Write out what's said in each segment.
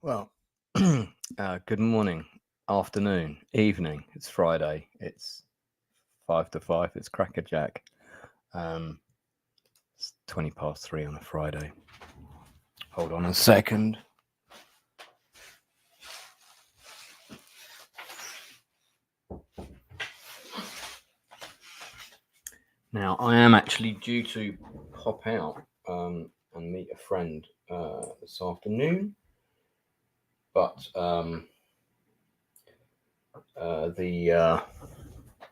Well, good morning, afternoon, evening. It's Friday. It's 5 to 5. It's crackerjack. It's 3:20 on a Friday. Hold on a second. Now, I am actually due to pop out and meet a friend this afternoon, but the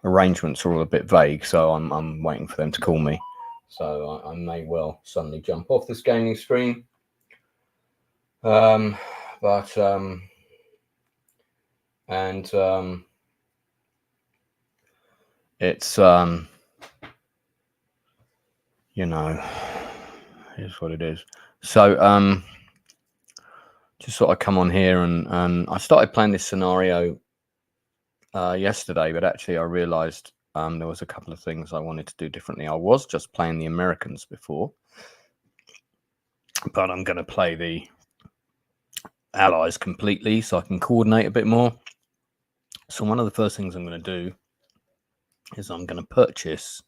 arrangements are all a bit vague, so I'm waiting for them to call me. So I may well suddenly jump off this gaming screen. It's here's what it is. So just sort of come on here and I started playing this scenario yesterday, but actually I realized there was a couple of things I wanted to do differently. I was just playing the Americans before, but I'm going to play the Allies completely so I can coordinate a bit more. So one of the first things I'm going to do is I'm going to purchase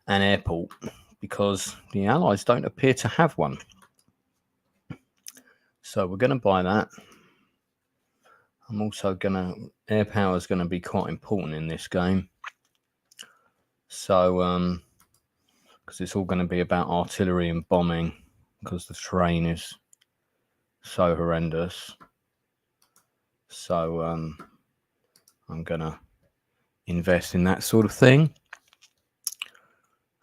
an airport because the Allies don't appear to have one. So we're going to buy that. I'm also going to... Air power is going to be quite important in this game. So, because it's all going to be about artillery and bombing because the terrain is so horrendous. So, I'm going to invest in that sort of thing.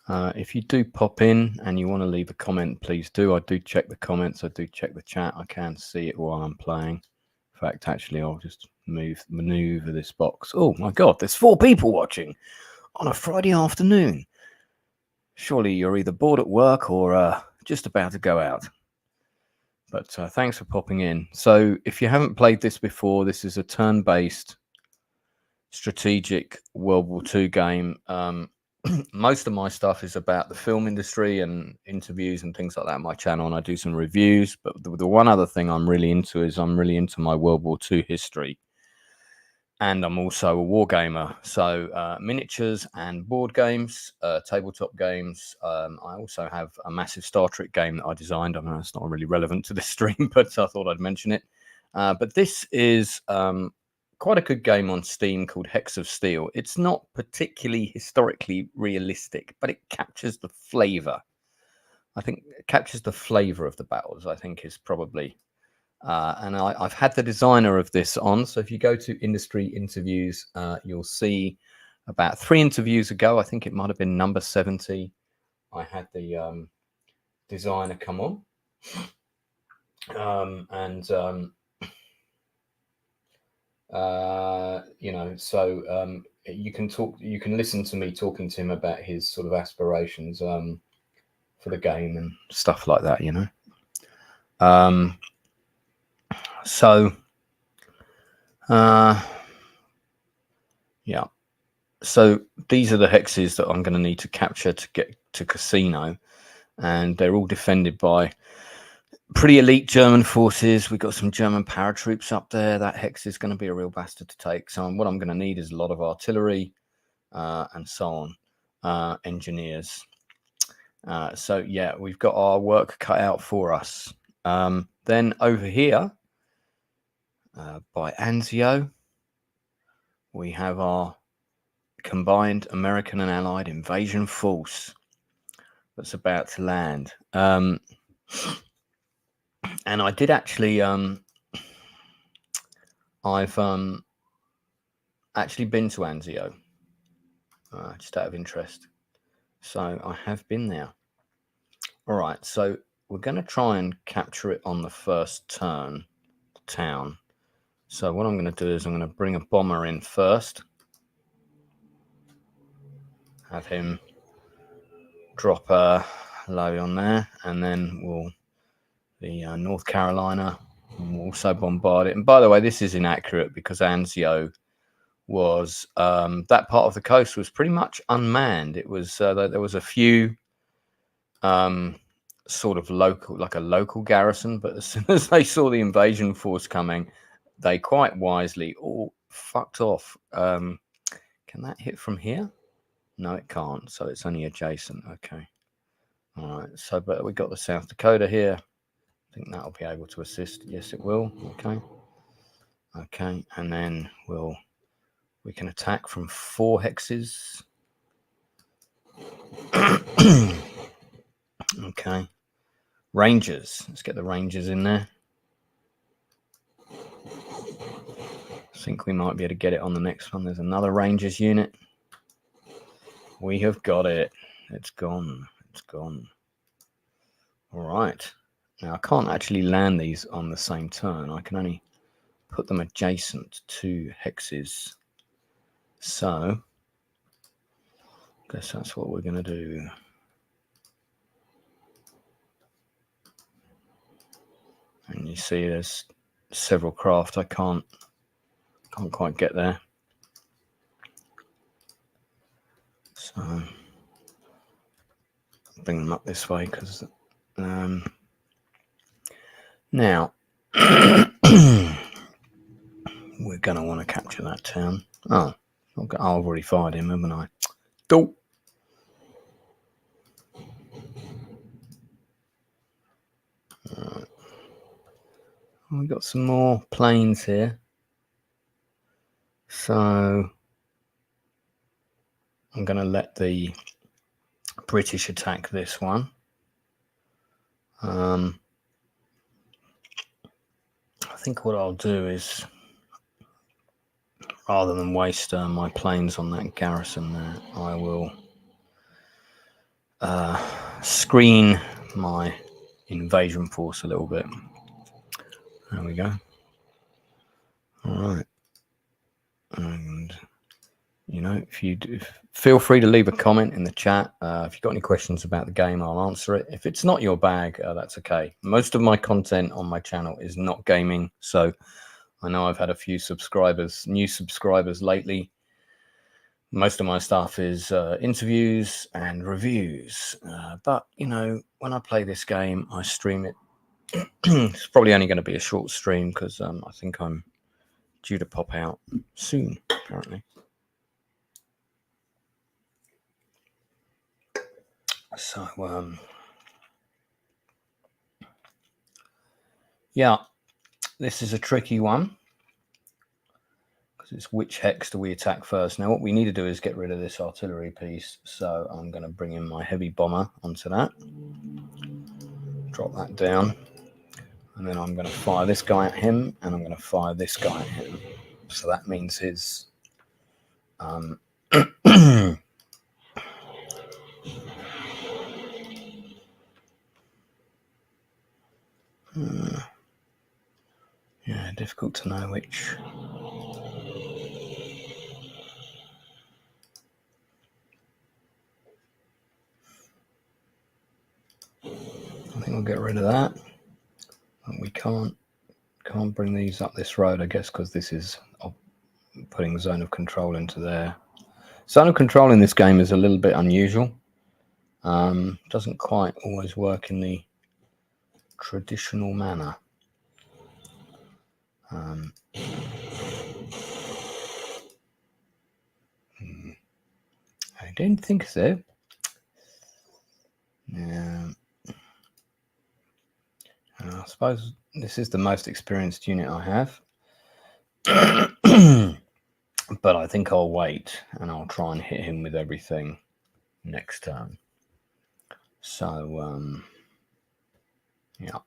If you do pop in and you want to leave a comment, please do. I do check the comments. I do check the chat. I can see it while I'm playing. In fact, actually, I'll just maneuver this box. Oh my God, there's 4 people watching on a Friday afternoon. Surely you're either bored at work or just about to go out. But thanks for popping in. So if you haven't played this before, this is a turn-based strategic World War II game. Most of my stuff is about the film industry and interviews and things like that on my channel, and I do some reviews. But the one other thing I'm really into is I'm really into my World War II history. And I'm also a war gamer. So miniatures and board games, tabletop games. I also have a massive Star Trek game that I designed. I know it's not really relevant to this stream, but I thought I'd mention it. But this is... quite a good game on Steam called Hex of Steel. It's not particularly historically realistic, but it captures the flavor. I think it captures the flavor of the battles, I think is probably. And I've had the designer of this on. So if you go to industry interviews, you'll see about 3 interviews ago, I think it might have been number 70. I had the designer come on. So you can listen to me talking to him about his sort of aspirations for the game and stuff like that, yeah. So these are the hexes that I'm going to need to capture to get to Casino, and they're all defended by pretty elite German forces. We've got some German paratroops up there. That hex is going to be a real bastard to take. So what I'm going to need is a lot of artillery and so on, engineers. So yeah, we've got our work cut out for us. Then over here, by Anzio, we have our combined American and Allied invasion force that's about to land. And I did actually, I've actually been to Anzio, just out of interest. So I have been there. All right, so we're going to try and capture it on the first turn, the town. So what I'm going to do is I'm going to bring a bomber in first. Have him drop a low on there, and then the North Carolina will also bombard it. And by the way, this is inaccurate because Anzio was that part of the coast was pretty much unmanned. It was there was a few sort of local, like a local garrison, but as soon as they saw the invasion force coming, they quite wisely all fucked off. Can that hit from here? No, it can't. So it's only adjacent. Okay. All right. So, but we got the South Dakota here. I think that'll be able to assist. Yes, it will. Okay. Okay. And then we can attack from 4 hexes. Okay. Rangers. Let's get the Rangers in there. I think we might be able to get it on the next one. There's another Rangers unit. We have got it. It's gone. It's gone. All right. Now, I can't actually land these on the same turn. I can only put them adjacent to hexes. So, I guess that's what we're going to do. And you see there's several craft. I can't quite get there. So, bring them up this way because now we're going to want to capture that town. Oh, I've already fired him, haven't I? Oh. Right. We've got some more planes here. So I'm going to let the British attack this one. I think what I'll do is, rather than waste my planes on that garrison there, I will screen my invasion force a little bit. There we go. All right. And, you know, feel free to leave a comment in the chat. If you've got any questions about the game, I'll answer it. If it's not your bag, that's okay. Most of my content on my channel is not gaming. So I know I've had a few new subscribers lately. Most of my stuff is interviews and reviews. But, you know, when I play this game, I stream it. It's probably only going to be a short stream because I think I'm due to pop out soon, apparently. So, yeah, this is a tricky one because it's which hex do we attack first. Now, what we need to do is get rid of this artillery piece. So I'm going to bring in my heavy bomber onto that. Drop that down. And then I'm going to fire this guy at him, and I'm going to fire this guy at him. So that means his... yeah, difficult to know which. I think we'll get rid of that. But we can't bring these up this road, I guess, because this is putting zone of control into there. Zone of control in this game is a little bit unusual. Doesn't quite always work in the traditional manner. I don't think so. Yeah. I suppose this is the most experienced unit I have. But I think I'll wait and I'll try and hit him with everything next turn. So, yeah.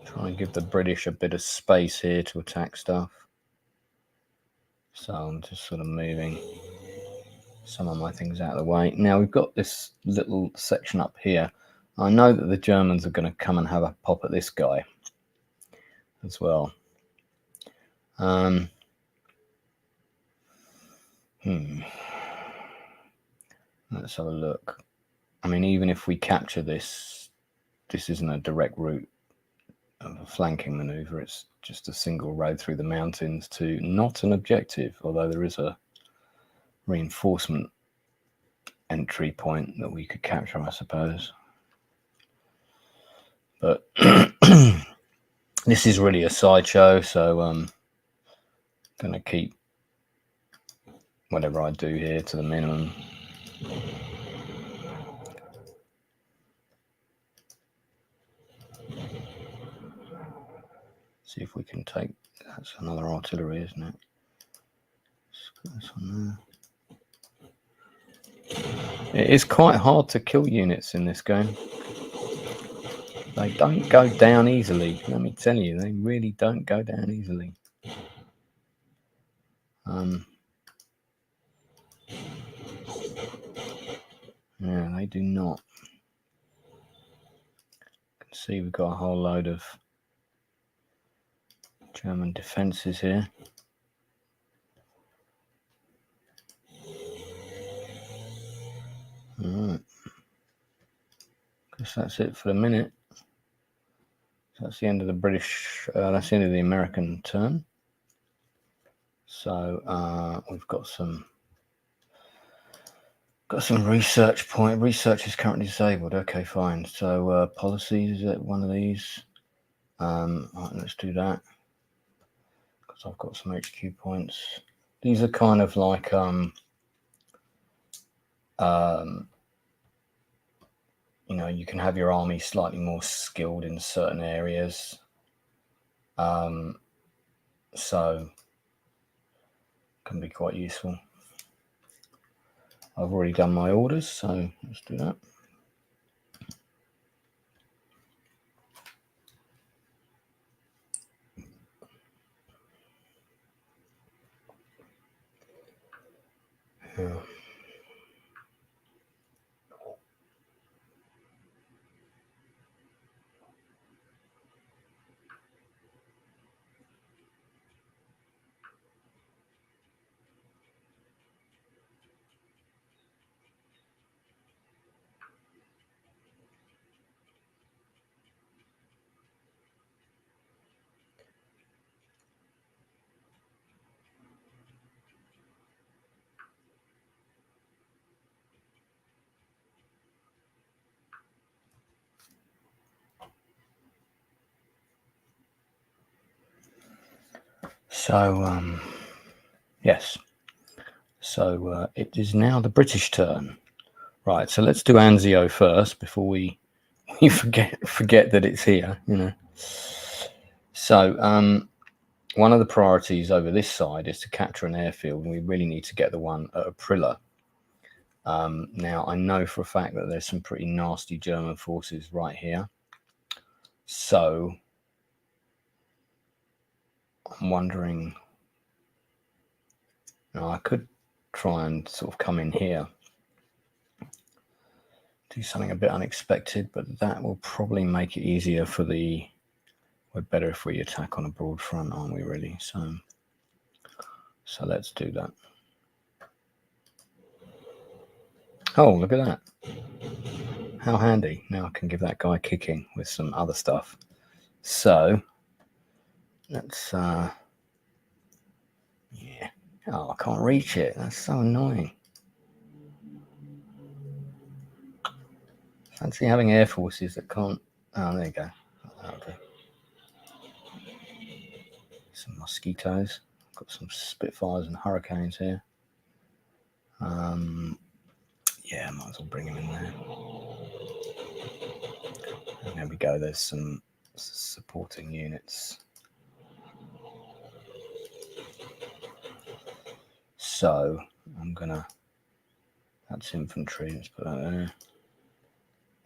Try and give the British a bit of space here to attack stuff. So I'm just sort of moving some of my things out of the way. Now we've got this little section up here. I know that the Germans are going to come and have a pop at this guy as well. Let's have a look. I mean, even if we capture this, this isn't a direct route of a flanking maneuver. It's just a single road through the mountains to not an objective, although there is a reinforcement entry point that we could capture, I suppose. But this is really a sideshow, so I'm going to keep whatever I do here to the minimum. See if we can take, that's another artillery, isn't it? Let's put this on there. It is quite hard to kill units in this game. They don't go down easily, let me tell you, they really don't go down easily. Yeah, they do not. You can see we've got a whole load of German defences here. Alright. Guess that's it for the minute. That's the end of the British, that's the end of the American turn. So we've got some research point. Research is currently disabled. Okay, fine. So policies, is it one of these? Right, let's do that. Because I've got some HQ points. These are kind of like you know, you can have your army slightly more skilled in certain areas. So can be quite useful. I've already done my orders, so let's do that. Yeah. So, yes. So it is now the British turn. Right, so let's do Anzio first before we forget that it's here, you know. So one of the priorities over this side is to capture an airfield, and we really need to get the one at Aprilla. Now, I know for a fact that there's some pretty nasty German forces right here. So I'm wondering, you know, I could try and sort of come in here, do something a bit unexpected, but that will probably make it easier for the... We're better if we attack on a broad front, aren't we, really? So let's do that. Oh, look at that. How handy. Now I can give that guy kicking with some other stuff. So let's, yeah. Oh, I can't reach it. That's so annoying. Fancy having air forces that can't... Oh, there you go. Okay. Some mosquitoes. Got some Spitfires and Hurricanes here. Yeah, might as well bring him in there. And there we go. There's some supporting units. So I'm gonna... That's infantry. Let's put that there.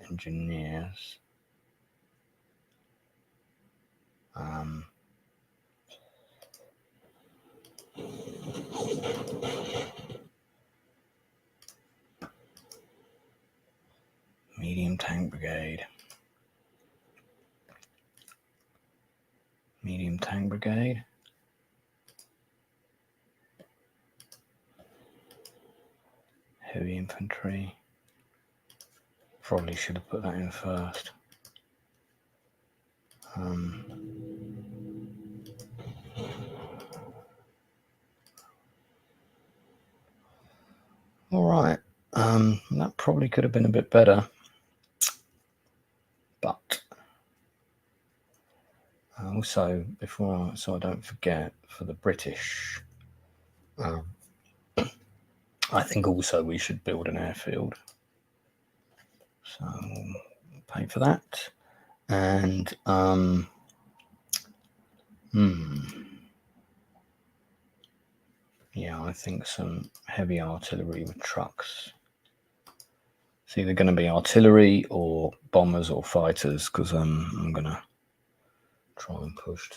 Engineers. Medium tank brigade. Medium tank brigade. Heavy infantry. Probably should have put that in first. All right. That probably could have been a bit better, but also so I don't forget, for the British, I think also we should build an airfield. So pay for that, and yeah, I think some heavy artillery with trucks. It's either going to be artillery or bombers or fighters, because I'm going to try and push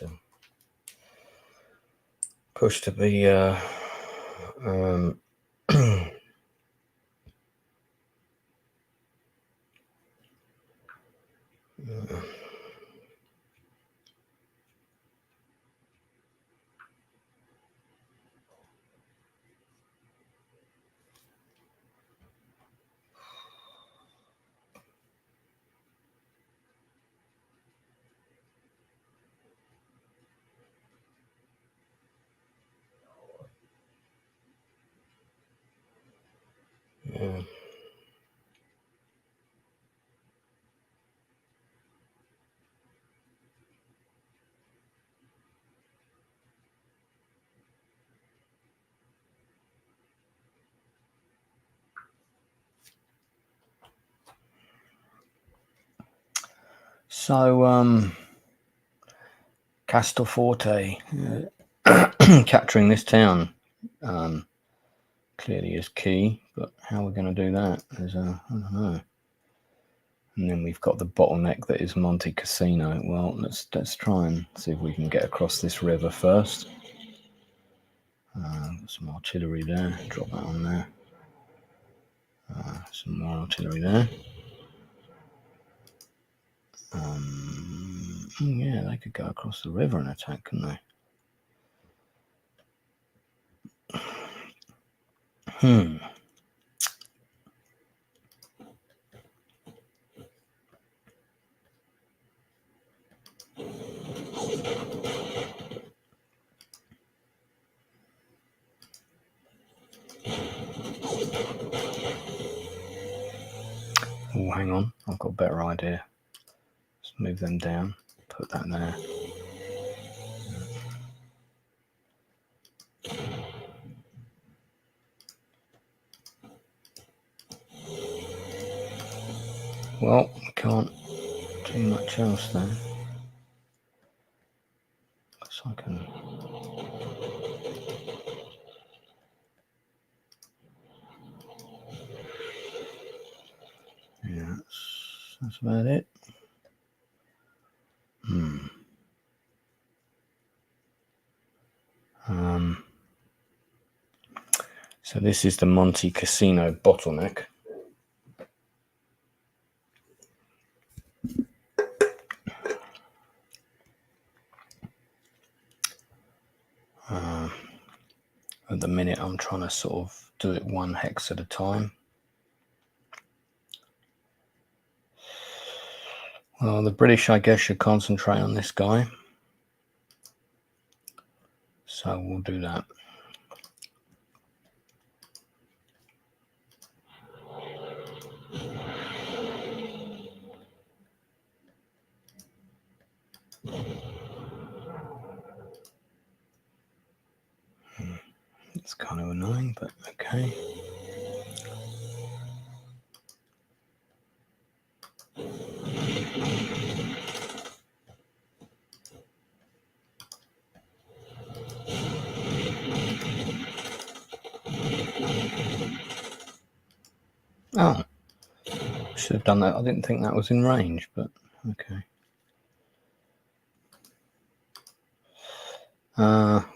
to be yeah. So Castelforte, capturing this town clearly is key, but how we're going to do that is I don't know. And then we've got the bottleneck that is Monte Cassino. Well, let's try and see if we can get across this river first. Some artillery there. Drop that on there. Some more artillery there. Yeah, they could go across the river and attack, couldn't they? Oh, hang on. I've got a better idea. Let's move them down. Put that there. Well, we can't do much else then. So I can... Yeah, that's about it. So this is the Monte Cassino bottleneck. At the minute, I'm trying to sort of do it one hex at a time. Well, the British, I guess, should concentrate on this guy. So we'll do that. It's kind of annoying, but okay. Oh, should have done that. I didn't think that was in range, but okay.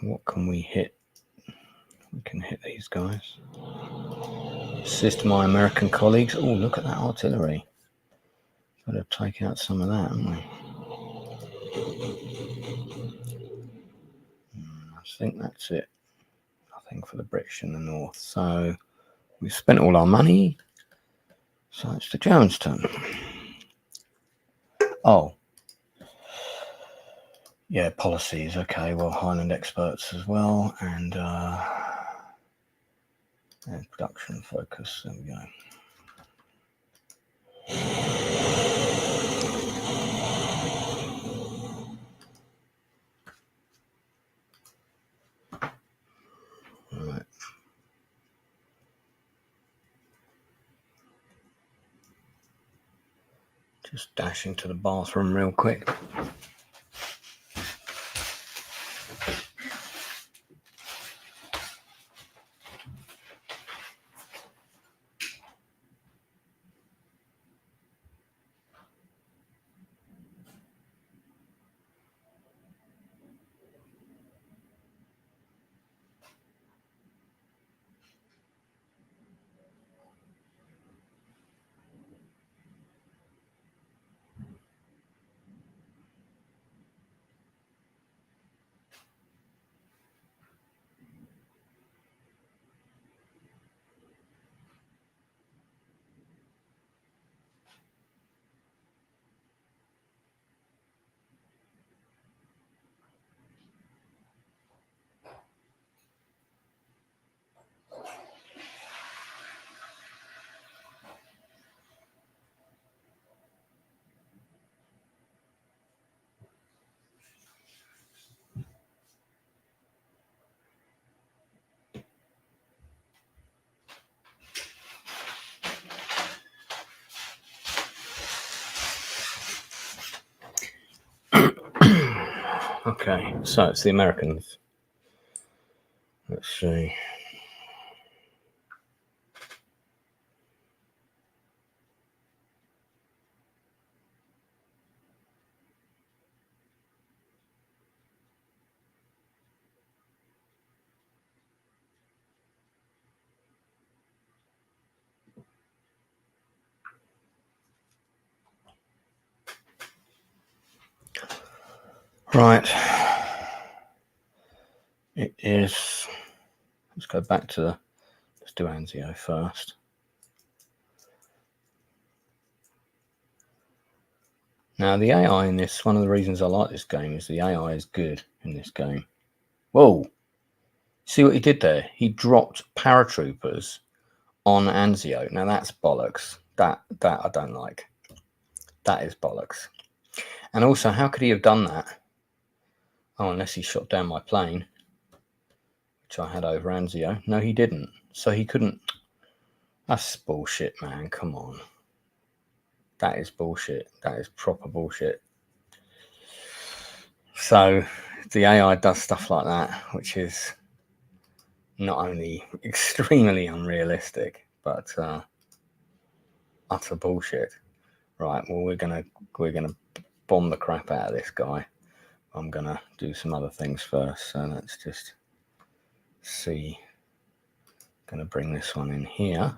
What can we hit? We can hit these guys. Assist my American colleagues. Oh, look at that artillery. Got to take out some of that, haven't we? I think that's it. Nothing for the British in the north. So we've spent all our money. So it's the Germans' turn. Oh. Yeah, policies. Okay, well, Highland experts as well. And And production focus. There we go. Right. Just dashing to the bathroom real quick. Okay, so it's the Americans. Let's see. Right. It is. Let's go back to let's do Anzio first. Now, the AI in this, one of the reasons I like this game is the AI is good in this game. Whoa. See what he did there? He dropped paratroopers on Anzio. Now, that's bollocks. That I don't like. That is bollocks. And also, how could he have done that? Oh, unless he shot down my plane, which I had over Anzio. No, he didn't. So he couldn't. That's bullshit, man. Come on. That is bullshit. That is proper bullshit. So the AI does stuff like that, which is not only extremely unrealistic, but utter bullshit. Right. Well, we're gonna bomb the crap out of this guy. I'm gonna do some other things first. So let's just see. Gonna bring this one in here.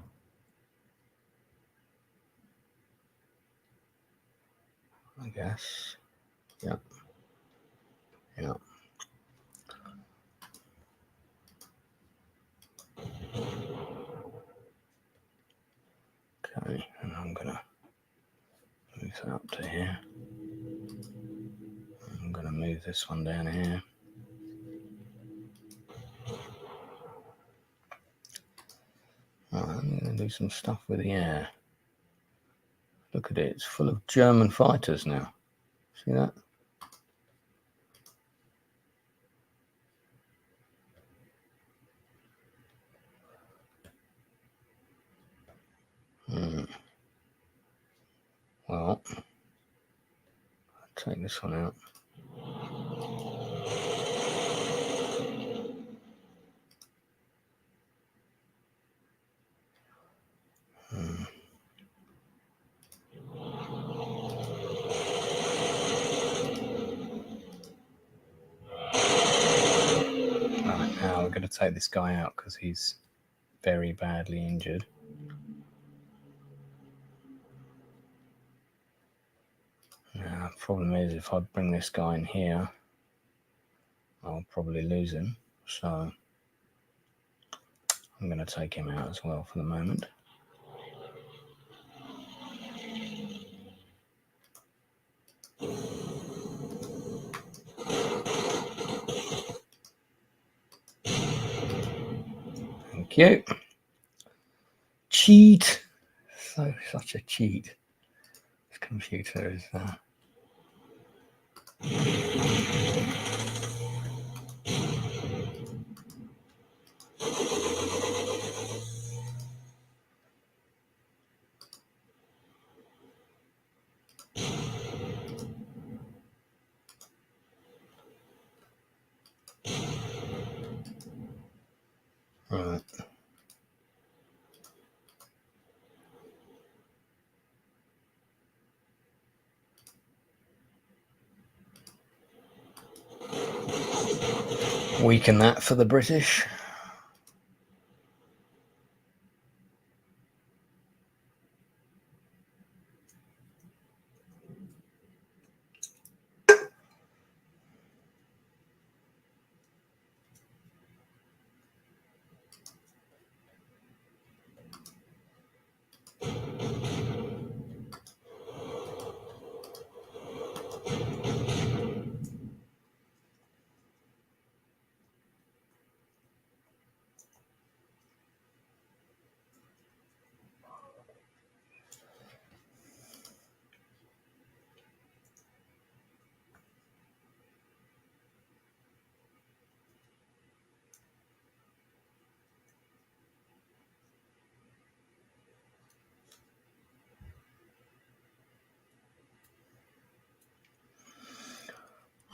I guess. Yep. Yep. Okay, and I'm gonna move that up to here. I'm gonna move this one down here. Right, I'm gonna do some stuff with the air. Look at it, it's full of German fighters now. See that? Well, I'll take this one out. Right, now we're going to take this guy out because he's very badly injured. Now, the problem is if I bring this guy in here, I'll probably lose him. So I'm going to take him out as well for the moment. Thank you. cheat. Such a cheat. This computer is... Right. Weaken that for the British.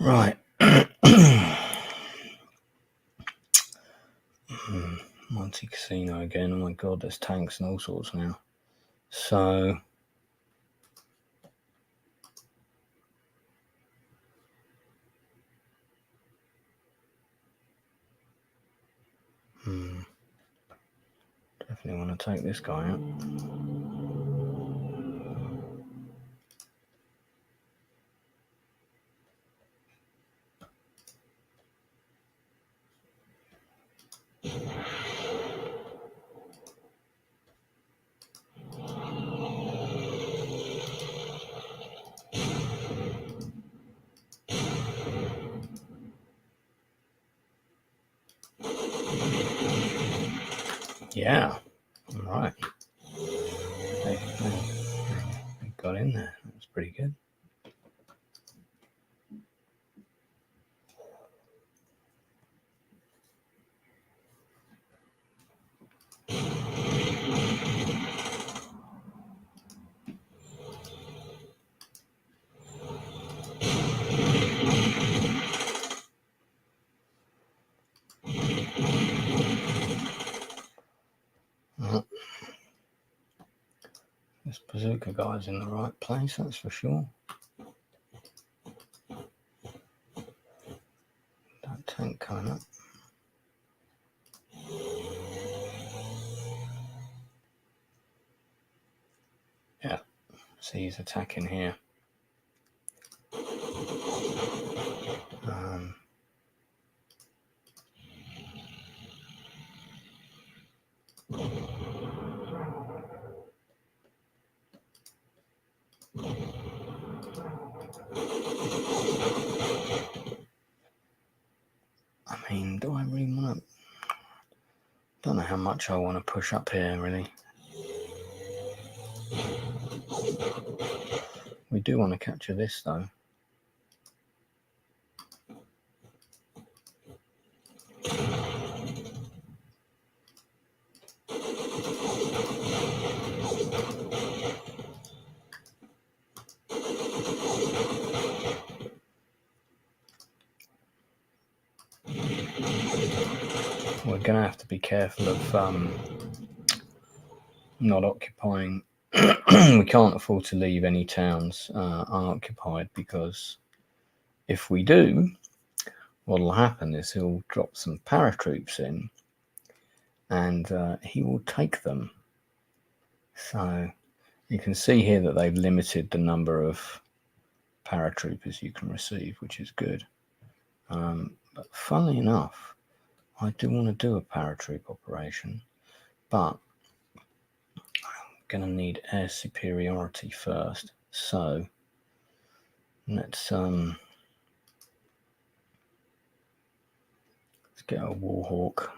Right. Monte Casino again. Oh my god, there's tanks and all sorts now. So definitely want to take this guy out. Yeah, all right. They got in there. That was pretty good. This bazooka guy's in the right place, that's for sure. That tank coming up. Yeah, see he's attacking here. I mean, do I really want to... Don't know how much I want to push up here, really. We do want to capture this, though. We're going to have to be careful of not occupying. We can't afford to leave any towns unoccupied, because if we do, what will happen is he'll drop some paratroops in and he will take them. So you can see here that they've limited the number of paratroopers you can receive, which is good. But funnily enough, I do want to do a paratroop operation, but I'm going to need air superiority first. So let's get a Warhawk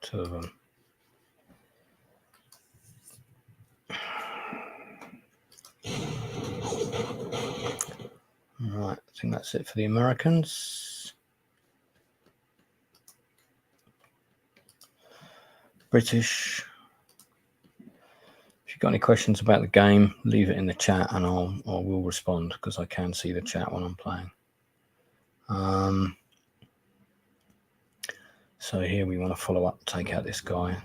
Two of them. Right, I think that's it for the Americans. British. If you've got any questions about the game, leave it in the chat and I will respond, because I can see the chat when I'm playing. So here we want to follow up, take out this guy.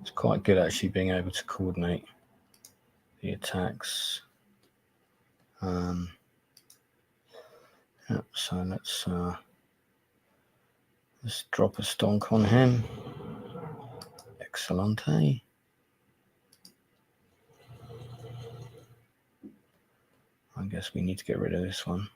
It's quite good actually being able to coordinate the attacks. So let's drop a stonk on him. Excellente. I guess we need to get rid of this one.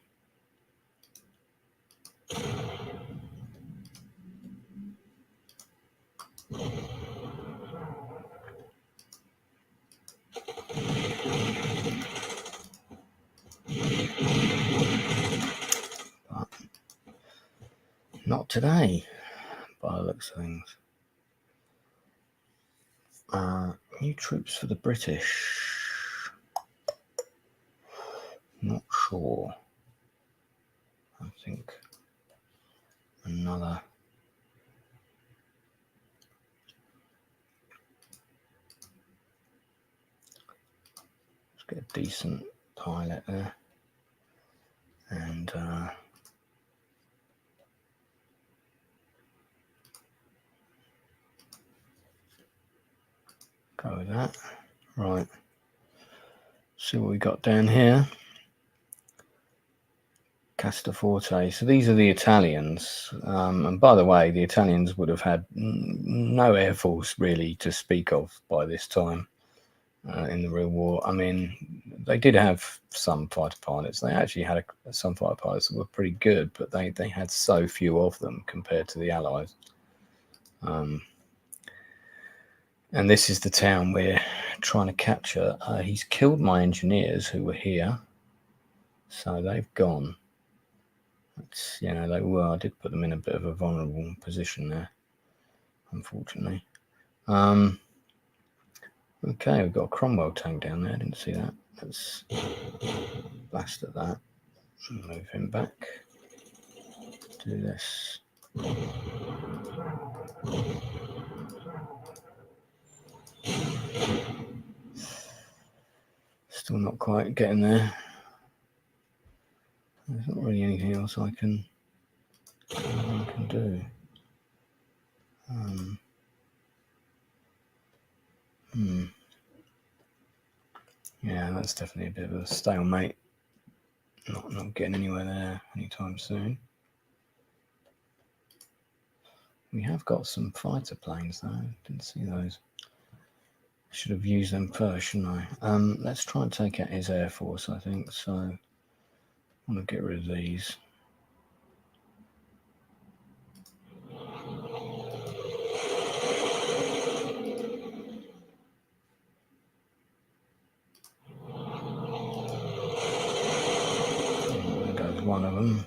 But not today, by the looks of things. New troops for the British. Not sure. I think another. Let's get a decent pilot there. And go with that. Right. See what we got down here. Castaforte. So these are the Italians. And by the way, the Italians would have had no air force really to speak of by this time in the real war. I mean, they did have some fighter pilots. They actually had some fighter pilots that were pretty good, but they had so few of them compared to the Allies. And this is the town we're trying to capture. He's killed my engineers who were here. So they've gone. It's, you know, they were. I did put them in a bit of a vulnerable position there, unfortunately. Okay, we've got a Cromwell tank down there. I didn't see that. Let's blast at that. Move him back. Do this. Still not quite getting there. There's not really anything else I can do. Yeah, that's definitely a bit of a stalemate. Not getting anywhere there anytime soon. We have got some fighter planes though. Didn't see those. Should have used them first, shouldn't I? Let's try and take out his air force, I think. So I want to get rid of these. There goes one of them.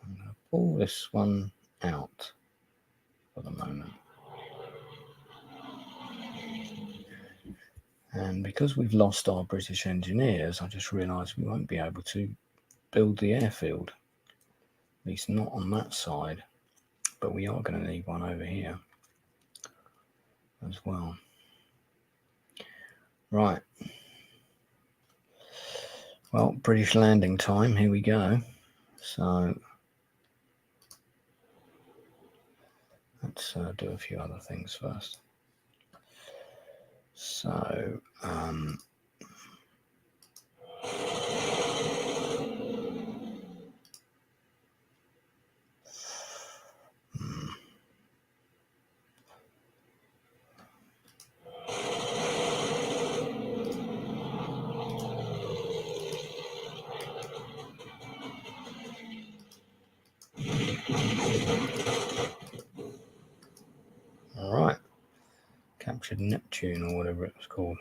I'm going to pull this one out for the moment. And because we've lost our British engineers, I just realised we won't be able to build the airfield. At least not on that side. But we are going to need one over here as well. Right. Well, British landing time. Here we go. So let's do a few other things first. So all right. Captured Neptune or whatever it was called.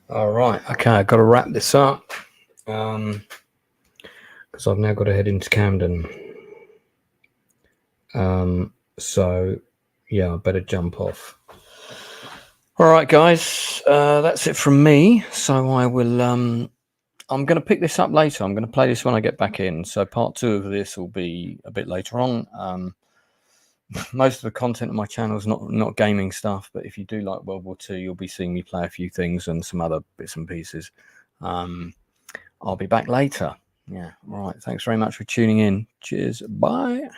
All right, okay, I've got to wrap this up because I've now got to head into Camden. So yeah, I better jump off. All right, guys, that's it from me. So I will. I'm going to pick this up later. I'm going to play this when I get back in. So part 2 of this will be a bit later on. Most of the content on my channel is not gaming stuff, but if you do like World War II, you'll be seeing me play a few things and some other bits and pieces. I'll be back later. Yeah. All right. Thanks very much for tuning in. Cheers. Bye.